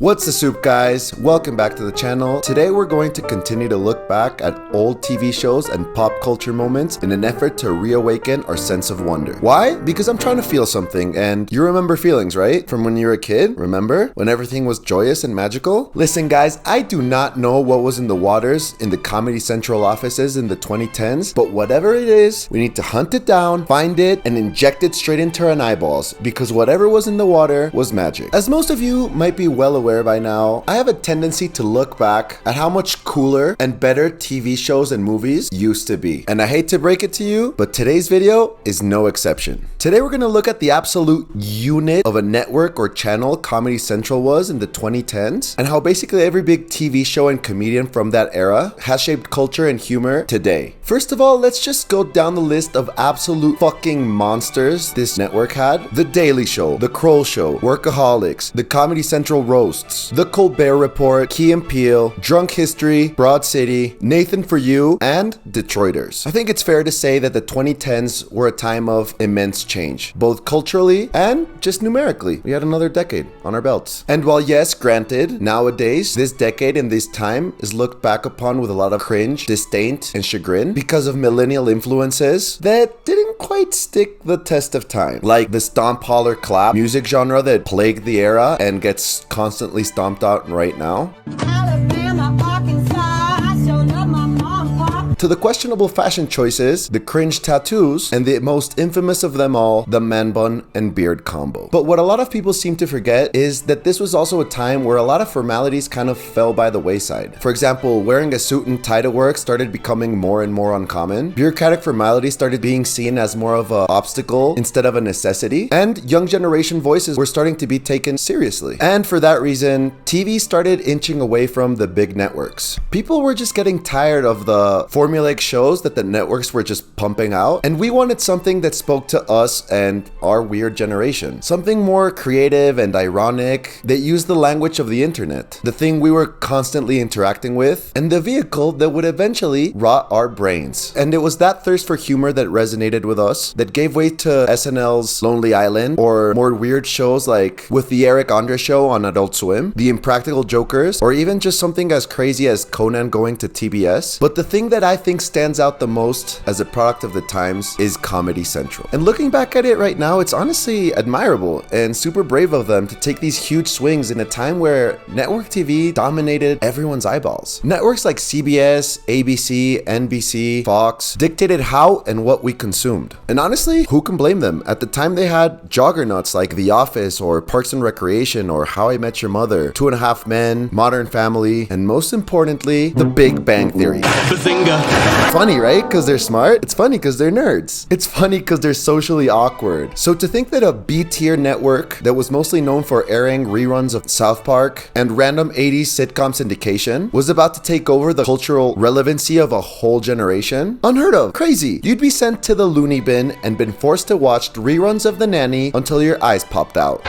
What's the soup, guys? Welcome back to the channel. Today we're going to continue to look back at old TV shows and pop culture moments in an effort to reawaken our sense of wonder. Why? Because I'm trying to feel something, and you remember feelings, right? From when you were a kid, remember? When everything was joyous and magical? Listen, guys, I do not know what was in the waters in the Comedy Central offices in the 2010s, but whatever it is, we need to hunt it down, find it, and inject it straight into our eyeballs, because whatever was in the water was magic. As most of you might be well aware by now, I have a tendency to look back at how much cooler and better TV shows and movies used to be. And I hate to break it to you, but today's video is no exception. Today we're going to look at the absolute unit of a network or channel Comedy Central was in the 2010s, and how basically every big TV show and comedian from that era has shaped culture and humor today. First of all, let's just go down the list of absolute fucking monsters this network had. The Daily Show, The Kroll Show, Workaholics, The Comedy Central Roast, The Colbert Report, Key Peele, Drunk History, Broad City, Nathan For You, and Detroiters. I think it's fair to say that the 2010s were a time of immense change, both culturally and just numerically. We had another decade on our belts. And while yes, granted, nowadays, this decade and this time is looked back upon with a lot of cringe, disdain, and chagrin because of millennial influences that didn't quite stick the test of time. Like the stomp, holler, clap music genre that plagued the era and gets constantly stomped out right now. Alabama, Arkansas, I sure love my mom, pop. To the questionable fashion choices, the cringe tattoos, and the most infamous of them all, the man bun and beard combo. But what a lot of people seem to forget is that this was also a time where a lot of formalities kind of fell by the wayside. For example, wearing a suit and tie to work started becoming more and more uncommon. Bureaucratic formalities started being seen as more of an obstacle instead of a necessity, and young generation voices were starting to be taken seriously. And for that reason, TV started inching away from the big networks. People were just getting tired of the formulaic shows that the networks were just pumping out, and we wanted something that spoke to us and our weird generation. Something more creative and ironic that used the language of the internet, the thing we were constantly interacting with, and the vehicle that would eventually rot our brains. And it was that thirst for humor that resonated with us that gave way to SNL's Lonely Island, or more weird shows like With the Eric Andre Show on Adult Swim, The Impractical Jokers, or even just something as crazy as Conan going to TBS. But the thing that I think stands out the most as a product of the times is Comedy Central. And looking back at it right now, it's honestly admirable and super brave of them to take these huge swings in a time where network TV dominated everyone's eyeballs. Networks like CBS, ABC, NBC, Fox dictated how and what we consumed. And honestly, who can blame them? At the time they had juggernauts like The Office or Parks and Recreation or How I Met Your Mother, 2.5 Men, Modern Family, and most importantly, The Big Bang Theory. Bazinga. Funny, right? Because they're smart. It's funny because they're nerds. It's funny because they're socially awkward. So to think that a B-tier network that was mostly known for airing reruns of South Park and random 80s sitcom syndication was about to take over the cultural relevancy of a whole generation? Unheard of. Crazy. You'd be sent to the loony bin and been forced to watch reruns of The Nanny until your eyes popped out.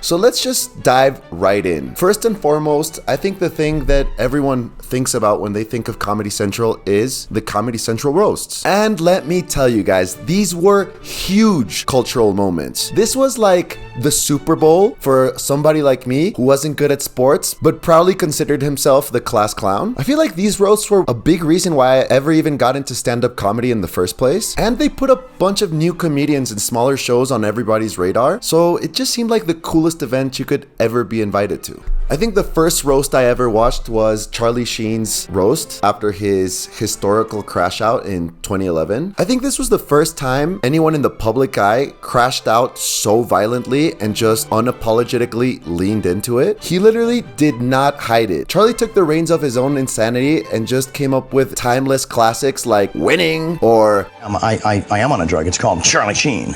So let's just dive right in. First and foremost, I think the thing that everyone thinks about when they think of Comedy Central is the Comedy Central roasts. And let me tell you guys, these were huge cultural moments. This was like the Super Bowl for somebody like me who wasn't good at sports, but proudly considered himself the class clown. I feel like these roasts were a big reason why I ever even got into stand-up comedy in the first place. And they put a bunch of new comedians and smaller shows on everybody's radar. So it just seemed like the coolest event you could ever be invited to. I think the first roast I ever watched was Charlie Sheen's roast after his historical crash out in 2011. I think this was the first time anyone in the public eye crashed out so violently and just unapologetically leaned into it. He literally did not hide it. Charlie took the reins of his own insanity and just came up with timeless classics like Winning or I am on a drug. It's called Charlie Sheen.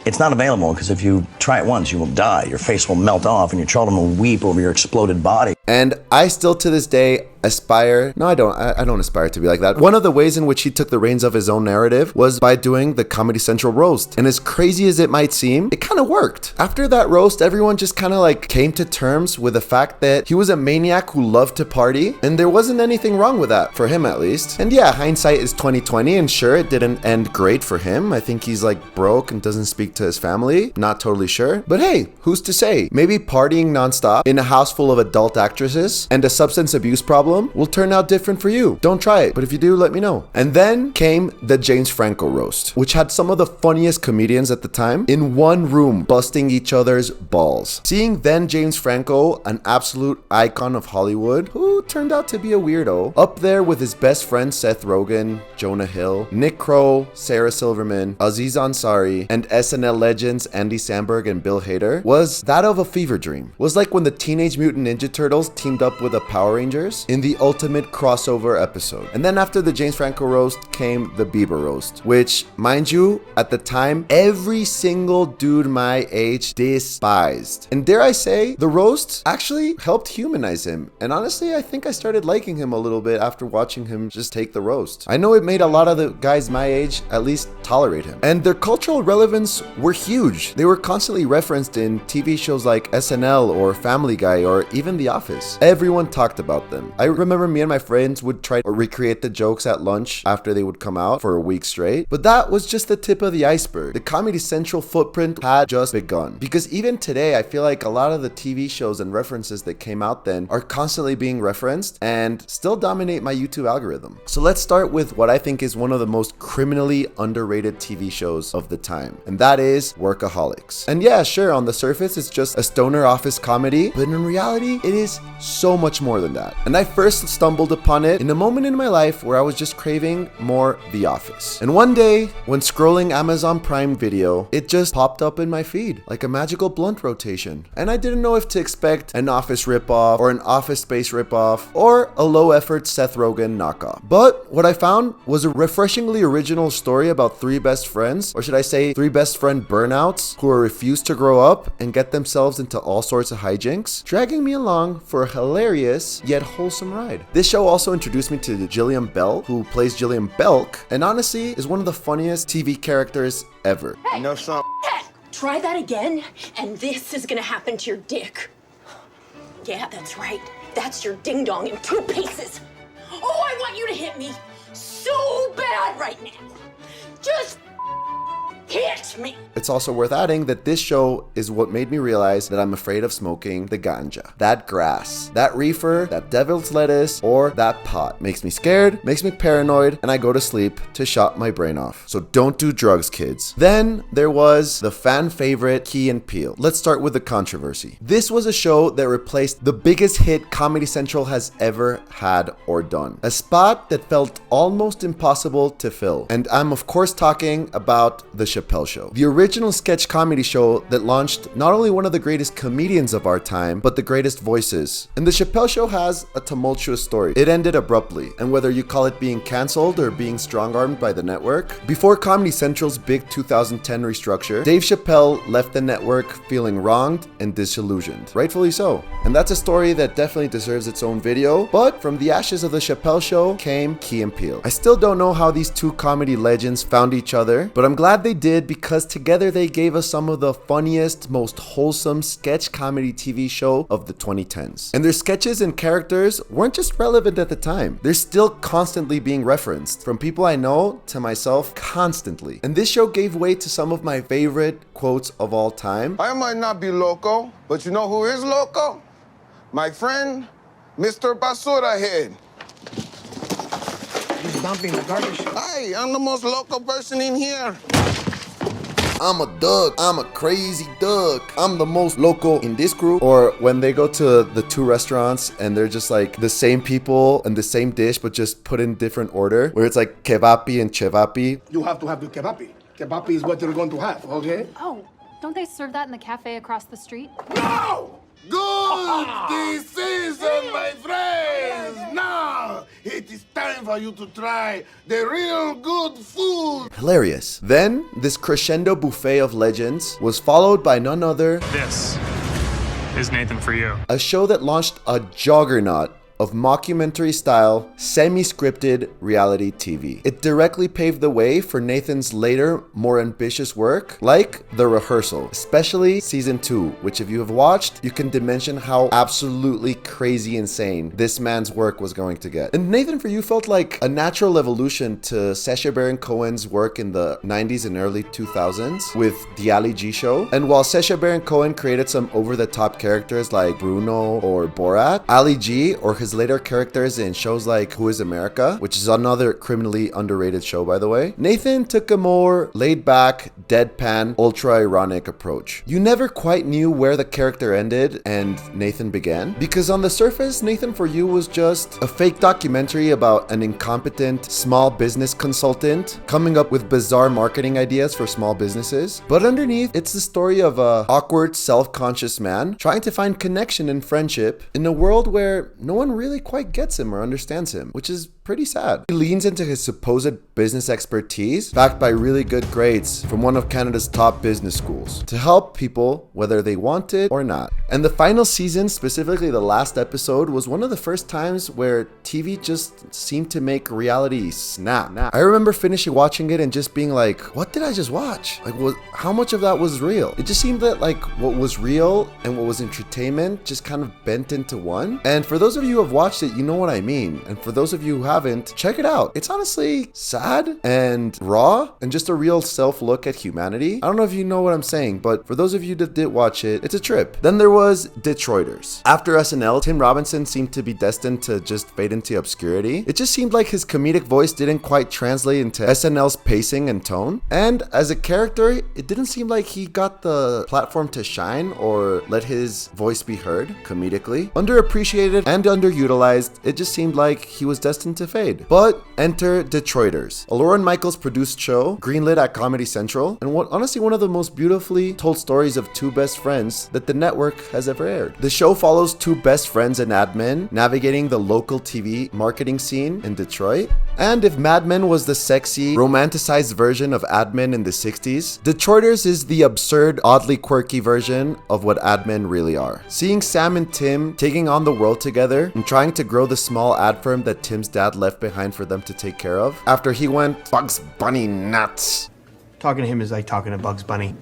It's not available because if you try it once, you will die. Your face will melt off and your children will weep over your exploded body. And I still to this day aspire. No, I don't. I don't aspire to be like that. One of the ways in which he took the reins of his own narrative was by doing the Comedy Central roast. And as crazy as it might seem, it kind of worked. After that roast, everyone just kind of like came to terms with the fact that he was a maniac who loved to party, and there wasn't anything wrong with that, for him at least. And yeah, hindsight is 2020, and sure, it didn't end great for him. I think he's like broke and doesn't speak to his family. Not totally sure. But hey, who's to say? Maybe partying nonstop in a house full of adult actresses and a substance abuse problem will turn out different for you. Don't try it, but if you do, let me know. And then came the James Franco roast, which had some of the funniest comedians at the time in one room busting each other's balls. Seeing then James Franco, an absolute icon of Hollywood, who turned out to be a weirdo, up there with his best friends Seth Rogen, Jonah Hill, Nick Kroll, Sarah Silverman, Aziz Ansari, and SNL legends Andy Samberg and Bill Hader, was that of a fever dream. Was like when the Teenage Mutant Ninja Turtles teamed up with the Power Rangers in the ultimate crossover episode. And then after the James Franco roast came the Bieber roast, which, mind you, at the time, every single dude my age despised. And dare I say, the roast actually helped humanize him. And honestly, I think I started liking him a little bit after watching him just take the roast. I know it made a lot of the guys my age at least tolerate him. And their cultural relevance were huge. They were constantly referenced in TV shows like SNL or Family Guy or even The Office. Everyone talked about them. I remember me and my friends would try to recreate the jokes at lunch after they would come out for a week straight. But that was just the tip of the iceberg. The Comedy Central footprint had just begun. Because even today, I feel like a lot of the TV shows and references that came out then are constantly being referenced and still dominate my YouTube algorithm. So let's start with what I think is one of the most criminally underrated TV shows of the time, and that is Workaholics. And yeah, sure, on the surface it's just a stoner office comedy, but in reality it is so much more than that. And I first stumbled upon it in a moment in my life where I was just craving more The Office. And one day when scrolling Amazon Prime Video, it just popped up in my feed like a magical blunt rotation, and I didn't know if to expect an Office ripoff or an Office Space ripoff or a low effort Seth Rogen knockoff. But what I found was a refreshingly original story about three best friends, or should I say three best friend burnouts, who are refused to grow up and get themselves into all sorts of hijinks, dragging me along for a hilarious yet wholesome ride. This show also introduced me to Gillian Bell, who plays Gillian Belk, and honestly is one of the funniest TV characters ever. Hey, you know something? try that again, and this is gonna happen to your dick. Yeah, that's right. That's your ding dong in 2 pieces. Oh, I want you to hit me so bad right now. Just hit me. It's also worth adding that this show is what made me realize that I'm afraid of smoking the ganja. That grass, that reefer, that devil's lettuce, or that pot makes me scared, makes me paranoid, and I go to sleep to shut my brain off. So don't do drugs, kids. Then there was the fan favorite Key and Peele. Let's start with the controversy. This was a show that replaced the biggest hit Comedy Central has ever had or done. A spot that felt almost impossible to fill. And I'm of course talking about the Chappelle Show. The original sketch comedy show that launched not only one of the greatest comedians of our time, but the greatest voices. And the Chappelle Show has a tumultuous story. It ended abruptly, and whether you call it being canceled or being strong-armed by the network, before Comedy Central's big 2010 restructure, Dave Chappelle left the network feeling wronged and disillusioned. Rightfully so. And that's a story that definitely deserves its own video, but from the ashes of the Chappelle Show came Key and Peele. I still don't know how these two comedy legends found each other, but I'm glad they did, because together they gave us some of the funniest, most wholesome sketch comedy TV show of the 2010s. And their sketches and characters weren't just relevant at the time. They're still constantly being referenced, from people I know to myself, constantly. And this show gave way to some of my favorite quotes of all time. I might not be loco, but you know who is loco? My friend, Mr. Basura Head. He's dumping the garbage. Hi, I'm the most local person in here. I'm a duck. I'm a crazy duck. I'm the most local in this group. Or when they go to the two restaurants and they're just like the same people and the same dish, but just put in different order, where it's like kebapi and chevapi. You have to have the kebapi. Kebapi is what you're going to have, okay? Oh, don't they serve that in the cafe across the street? No! Good decision, my friends! Now, it is time for you to try the real good food. Hilarious. Then, this crescendo buffet of legends was followed by none other This is Nathan for you. a show that launched a juggernaut of mockumentary-style, semi-scripted reality TV. It directly paved the way for Nathan's later, more ambitious work, like The Rehearsal, especially Season 2, which if you have watched, you can dimension how absolutely crazy insane this man's work was going to get. And Nathan For You felt like a natural evolution to Sacha Baron Cohen's work in the 90s and early 2000s with The Ali G Show. And while Sacha Baron Cohen created some over-the-top characters like Bruno or Borat, Ali G, or his later characters in shows like Who is America, which is another criminally underrated show by the way, Nathan took a more laid-back, deadpan, ultra-ironic approach. You never quite knew where the character ended and Nathan began, because on the surface, Nathan For You was just a fake documentary about an incompetent small business consultant coming up with bizarre marketing ideas for small businesses. But underneath, it's the story of a awkward, self-conscious man trying to find connection and friendship in a world where no one really quite gets him or understands him, which is pretty sad. He leans into his supposed business expertise, backed by really good grades from one of Canada's top business schools, to help people whether they want it or not. And the final season, specifically the last episode, was one of the first times where TV just seemed to make reality snap. I remember finishing watching it and just being like, what did I just watch? Like, how much of that was real? It just seemed that like what was real and what was entertainment just kind of bent into one. And for those of you who have watched it, you know what I mean. And for those of you who haven't, check it out. It's honestly sad and raw and just a real self-look at humanity. I don't know if you know what I'm saying, but for those of you that did watch it, it's a trip. Then there was Detroiters. After SNL, Tim Robinson seemed to be destined to just fade into obscurity. It just seemed like his comedic voice didn't quite translate into SNL's pacing and tone. And as a character, it didn't seem like he got the platform to shine or let his voice be heard comedically. Underappreciated and underutilized, it just seemed like he was destined to fade. But enter Detroiters, a Lauren Michaels produced show, greenlit at Comedy Central, and honestly one of the most beautifully told stories of two best friends that the network has ever aired. The show follows two best friends and admin navigating the local TV marketing scene in Detroit. And if Mad Men was the sexy, romanticized version of Ad Men in the 60s, Detroiters is the absurd, oddly quirky version of what Ad Men really are. Seeing Sam and Tim taking on the world together and trying to grow the small ad firm that Tim's dad left behind for them to take care of after he went Bugs Bunny nuts. Talking to him is like talking to Bugs Bunny.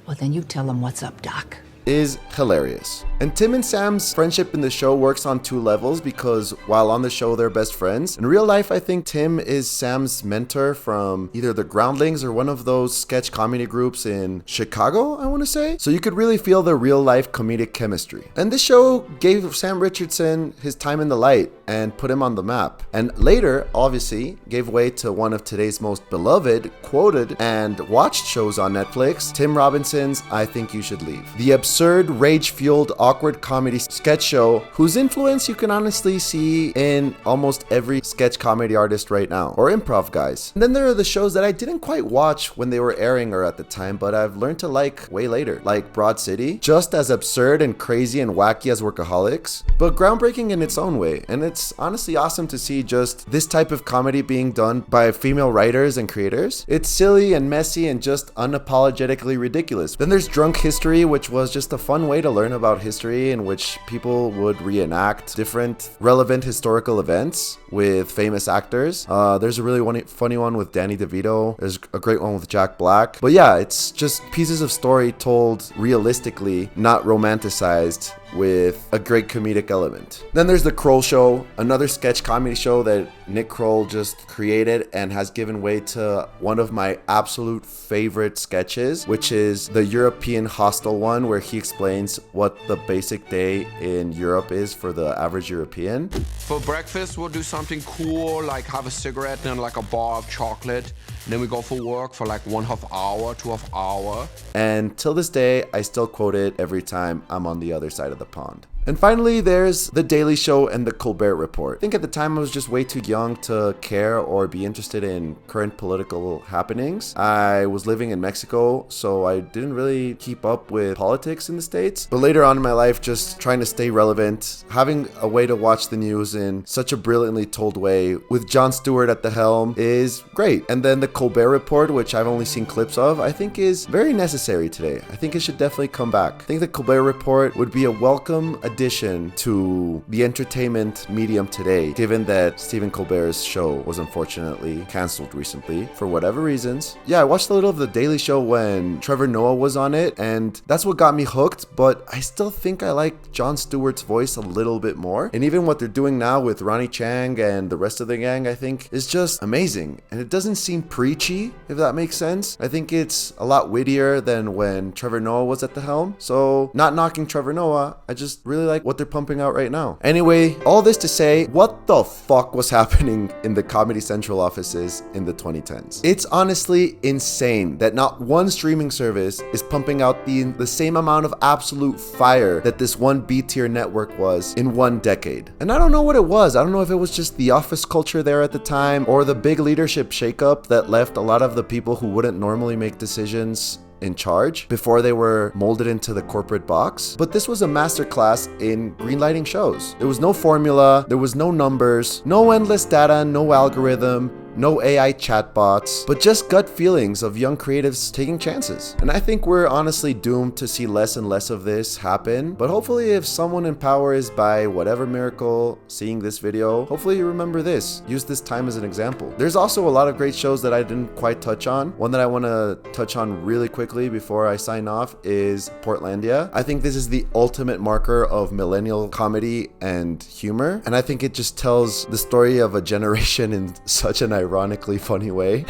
Well, then you tell him what's up, Doc. Is hilarious. And Tim and Sam's friendship in the show works on two levels because while on the show they're best friends, in real life I think Tim is Sam's mentor from either the Groundlings or one of those sketch comedy groups in Chicago, I want to say. So you could really feel the real life comedic chemistry. And this show gave Sam Richardson his time in the light and put him on the map. And later, obviously, gave way to one of today's most beloved, quoted, and watched shows on Netflix, Tim Robinson's I Think You Should Leave. The absurd, rage-fueled, awkward comedy sketch show whose influence you can honestly see in almost every sketch comedy artist right now, or improv guys. And then there are the shows that I didn't quite watch when they were airing or at the time, but I've learned to like way later, like Broad City, just as absurd and crazy and wacky as Workaholics, but groundbreaking in its own way. And it's honestly awesome to see just this type of comedy being done by female writers and creators. It's silly and messy and just unapologetically ridiculous. Then there's Drunk History, which was just a fun way to learn about history in which people would reenact different relevant historical events with famous actors. There's a really funny one with Danny DeVito. There's a great one with Jack Black. But yeah, it's just pieces of story told realistically, not romanticized, with a great comedic element. Then there's The Kroll Show, another sketch comedy show that Nick Kroll just created and has given way to one of my absolute favorite sketches, which is the European Hostel one, where he explains what the basic day in Europe is for the average European. For breakfast, we'll do something cool, like have a cigarette and like a bar of chocolate. And then we go for work for like 1/2 hour, 2.5 hours. And till this day, I still quote it every time I'm on the other side of the pond. And finally, there's The Daily Show and The Colbert Report. I think at the time I was just way too young to care or be interested in current political happenings. I was living in Mexico, so I didn't really keep up with politics in the States. But later on in my life, just trying to stay relevant, having a way to watch the news in such a brilliantly told way with Jon Stewart at the helm is great. And then The Colbert Report, which I've only seen clips of, I think is very necessary today. I think it should definitely come back. I think The Colbert Report would be a welcome addition addition to the entertainment medium today, given that Stephen Colbert's show was unfortunately canceled recently for whatever reasons. Yeah, I watched a little of The Daily Show when Trevor Noah was on it, and that's what got me hooked, but I still think I like Jon Stewart's voice a little bit more. And even what they're doing now with Ronnie Chang and the rest of the gang, I think is just amazing. And it doesn't seem preachy, if that makes sense. I think it's a lot wittier than when Trevor Noah was at the helm. So not knocking Trevor Noah, I just really like what they're pumping out right now. Anyway, all this to say, what the fuck was happening in the Comedy Central offices in the 2010s? It's honestly insane that not one streaming service is pumping out the same amount of absolute fire that this one B-tier network was in one decade. And I don't know what it was. I don't know if it was just the office culture there at the time or the big leadership shakeup that left a lot of the people who wouldn't normally make decisions in charge before they were molded into the corporate box. But this was a masterclass in greenlighting shows. There was no formula, there was no numbers, no endless data, no algorithm, no AI chatbots, but just gut feelings of young creatives taking chances. And I think we're honestly doomed to see less and less of this happen. But hopefully if someone in power is by whatever miracle seeing this video, hopefully you remember this. Use this time as an example. There's also a lot of great shows that I didn't quite touch on. One that I want to touch on really quickly before I sign off is Portlandia. I think this is the ultimate marker of millennial comedy and humor. And I think it just tells the story of a generation in such an ironically funny way.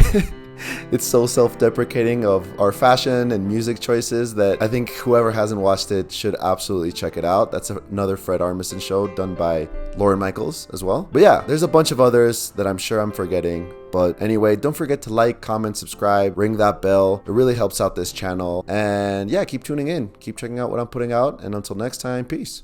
It's so self-deprecating of our fashion and music choices that I think whoever hasn't watched it should absolutely check it out. That's another Fred Armisen show done by Lauren Michaels as well. But yeah, there's a bunch of others that I'm sure I'm forgetting. But anyway, don't forget to like, comment, subscribe, ring that bell. It really helps out this channel. And yeah, keep tuning in. Keep checking out what I'm putting out. And until next time, peace.